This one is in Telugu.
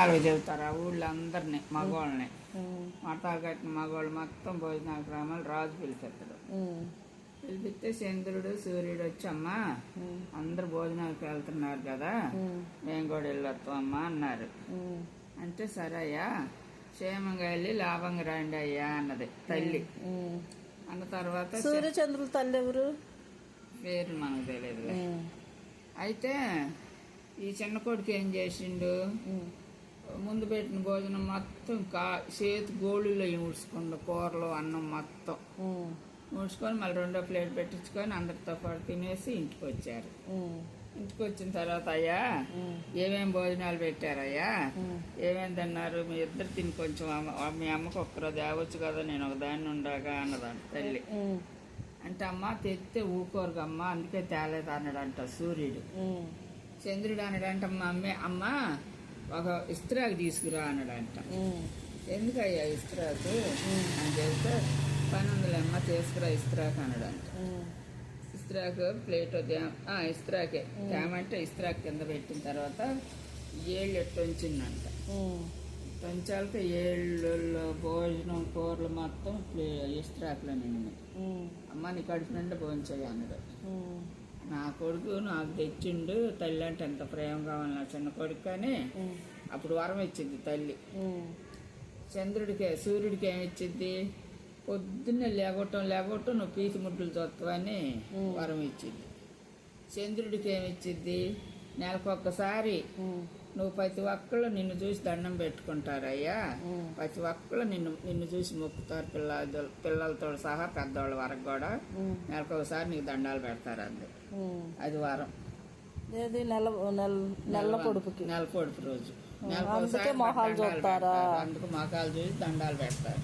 అలాగే చెబుతారు ఆ ఊళ్ళో అందరినీ మగవాళ్ళని మతాలు కట్టిన మగవాళ్ళు మొత్తం భోజనాల గ్రామాలు రాజు పిలిపిస్తాడు. పిలిపిస్తే చంద్రుడు సూర్యుడు వచ్చమ్మా అందరు భోజనాలకు వెళ్తున్నారు కదా మేము కూడా వెళ్ళొస్తామమ్మా అన్నారు. అంటే సరే అయ్యా క్షేమంగా వెళ్ళి లాభంగా రండి అయ్యా అన్నది తల్లి. అన్న తర్వాత సూర్యచంద్రుల తల్లి ఎవరు పేరు మనకు తెలియదు. అయితే ఈ చిన్న కొడుకు ఏం చేసిండు, ముందు పెట్టిన భోజనం మొత్తం చేతి గోళీలో ఊడ్చుకుండు, కూరలు అన్నం మొత్తం ఊడ్చుకొని మళ్ళీ రెండో ప్లేట్ పెట్టించుకొని అందరితో పాటు తినేసి ఇంటికి వచ్చారు. ఇంటికి వచ్చిన తర్వాత అయ్యా ఏమేమి భోజనాలు పెట్టారయ్యా ఏమేమి తిన్నారు, మీ ఇద్దరు తిని కొంచెం మీ అమ్మకు ఒక్కరోజు తేవచ్చు కదా నేను ఒక దాన్ని ఉండగా అన్నదంట తల్లి. అంటే అమ్మ తెస్తే ఊకోరుగమ్మ అందుకే తేలేదు అన్నాడంట సూర్యుడు. చంద్రుడు అన్నాడంట అమ్మ ఒక ఇస్త్రాకు తీసుకురా అన్నాడంట. ఎందుకయ్యా ఇస్త్రాకు అని చెప్తే 12 తీసుకురా ఇస్త్రాకు అన్నాడంట. ఇస్త్రాకు ప్లేట్ ఇస్త్రాకే తేమంటే ఇస్త్రాకు కింద పెట్టిన తర్వాత ఏళ్ళు తొంచిందంట. తొంచాలకి ఏళ్ళు భోజనం కూరలు మొత్తం ఇస్త్రాకులో నిండి అమ్మ నీ కడుపు నిండా భోంచేయి అన్నాడు. నా కొడుకు నాకు తెచ్చిండు, తల్లి అంటే ఎంత ప్రేమ కావాలి నా చిన్న కొడుకు అని అప్పుడు వరం ఇచ్చింది తల్లి. సూర్యుడికి ఏమి ఇచ్చింది, పొద్దున్నే లేగొట్టం నువ్వు పీతి ముడ్డులు చూస్తావని వరం ఇచ్చింది. చంద్రుడికి ఏమి ఇచ్చింది, నెలకొక్కసారి నువ్వు ప్రతి ఒక్కళ్ళు నిన్ను చూసి దండం పెట్టుకుంటారయ్యా, ప్రతి ఒక్కళ్ళు నిన్ను చూసి మొక్కుతారు, పిల్లలతో సహా పెద్దవాళ్ళ వరకు కూడా నెలకొకసారి నీకు దండాలు పెడతారు అంది. అది వారం నెల పొడుపు రోజు అందుకు మొహాలు చూసి దండాలు పెడతారు.